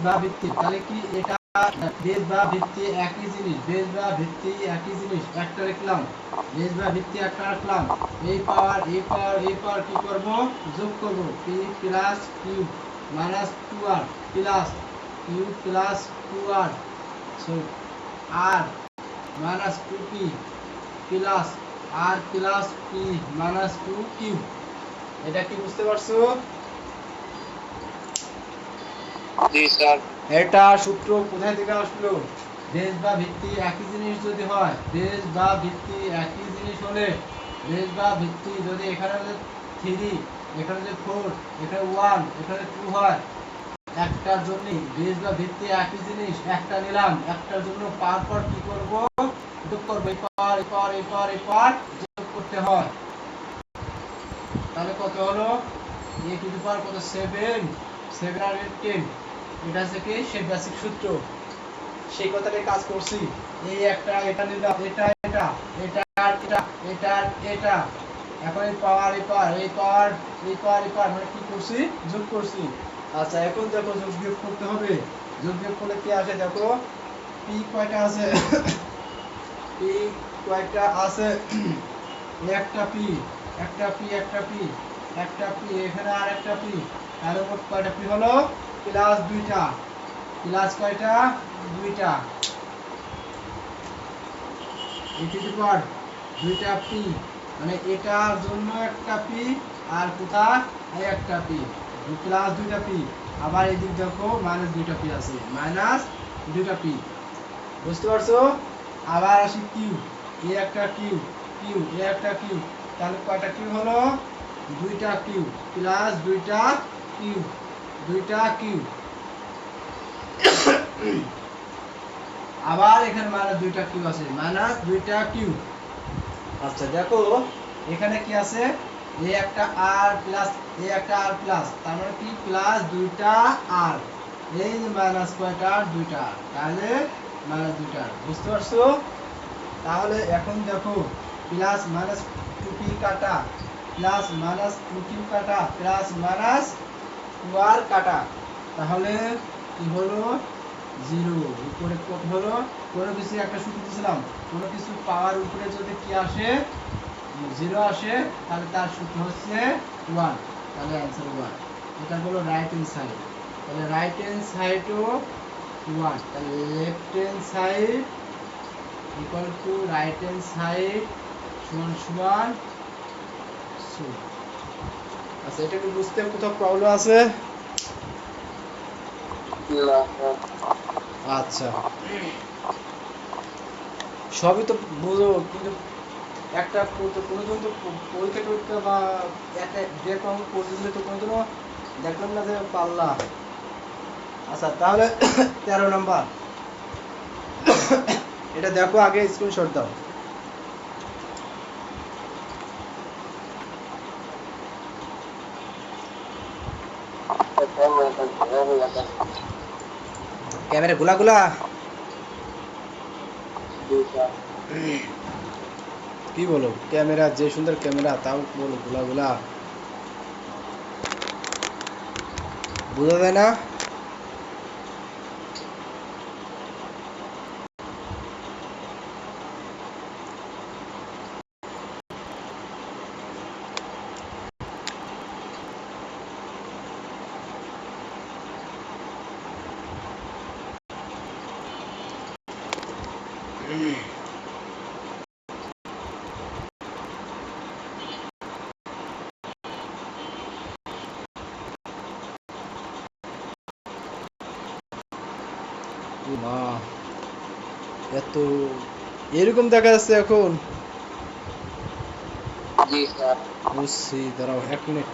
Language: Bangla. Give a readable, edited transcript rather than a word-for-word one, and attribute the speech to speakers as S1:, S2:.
S1: বা ভিত্তি, তাহলে কি এটা বেস বা ভিত্তি একই জিনিস, বেস বা ভিত্তি একই জিনিস, একটা লিখলাম, বেস বা ভিত্তি একটা রাখলাম, এই পাওয়ার কি করব, যোগ করব, p plus q minus 2r plus q plus 2r আর minus 2p plus r plus p minus 2q। এটা কি বুঝতে পারছো?
S2: জি স্যার।
S1: এটা সূত্র কোথায় থেকে আসলো? বেস বা ভিত্তি একই জিনিস যদি হয়, বেস বা ভিত্তি একই জিনিস হলে, বেস বা ভিত্তি যদি এখানে 3, এখানে 4, এখানে 1, এখানে 2 হয়, একটার জন্য বেস বা ভিত্তি একই জিনিস, একটা নিলাম, একটার জন্য পর কি করব, যোগ করব, এই পাওয়ার যোগ করতে হয়। তাহলে কত হলো, a টু দি পাওয়ার কত, 7 আর 10। এটা হচ্ছে কি সেই বেসিক সূত্র, সেই কথাটাই কাজ করছি। এই একটা, এটা নিলাম, এটা এটা এটা আর এটা এটা আর এটা, এখন এই পাওয়ার মানে কি করছি, যোগ করছি। আচ্ছা এখন দেখো যোগ বিয়োগ করতে হবে, যোগ বিয়োগ করলে কি আসে দেখো, p কয়টা আছে p কয়টা আছে, একটা p, একটা p এখানে আর একটা p, তাহলে মোট কয়টা p হলো, প্লাস 2টা, প্লাস কয়টা, 2টা, e⁻² 2টা p, মানে এটার জন্য একটা p আর কোথায় এই একটা p, প্লাস 2টা p, আবার এদিক দেখো মাইনাস 2টা p আছে, মাইনাস 2টা p। বুঝতে পারছো? আবার আসি কিউ, এ একটা কিউ, এ একটা কিউ, তাহলে কয়টা কিউ হলো, 2টা কিউ প্লাস 2টা কিউ, 2টা কিউ, আবার এখানে মাইনাস 2টা কিউ আছে, মাইনাস 2টা কিউ। আচ্ছা দেখো এখানে কি আছে, এ একটা আর প্লাস, তার মানে কি প্লাস 2টা আর, এই যে মাইনাস কয়টা, 2টা, তাহলে মাইনাস 2টা। বুঝতে পারছো? তাহলে এখন দেখো প্লাস মাইনাস 2p কাটা, প্লাস মাইনাস 2q কাটা, প্লাস মাইনাস 2r কাটা, তাহলে কি হলো, 0। উপরে কত হলো, কোনো কিছু একটা সূত্র দিয়েছিলাম, কোনো কিছু পাওয়ার উপরে যদি কি আসে, 0 আসে, তাহলে তার সূত্র হচ্ছে 1, তাহলে অ্যান্সার 1। এটা হলো রাইট হ্যান্ড সাইড, তাহলে রাইট হ্যান্ড সাইডও 1, তাহলে left hand side equal to right hand side সমান সমান 2। আচ্ছা এটা কি বুঝতে কোথাও প্রবলেম আছে? আচ্ছা সবই তো বুঝো, কিন্তু একটা কোনোদিন তো পরীক্ষা টরীক্ষা বা একটা যে কোনো পড়তে তো কোনোদিনও দেখলাম না যে পাল্লা। আচ্ছা তাহলে 13 নাম্বার, এটা দেখো আগে স্ক্রিনশট দাও। ক্যামেরা গুলা কি বলো, ক্যামেরা যে সুন্দর ক্যামেরা, তাও বলো গুলা বোঝা যায় না? মা এত এরকম দেখা যাচ্ছে এখন।
S2: জি স্যার।
S1: বুঝছি, দাঁড়াও 1 মিনিট।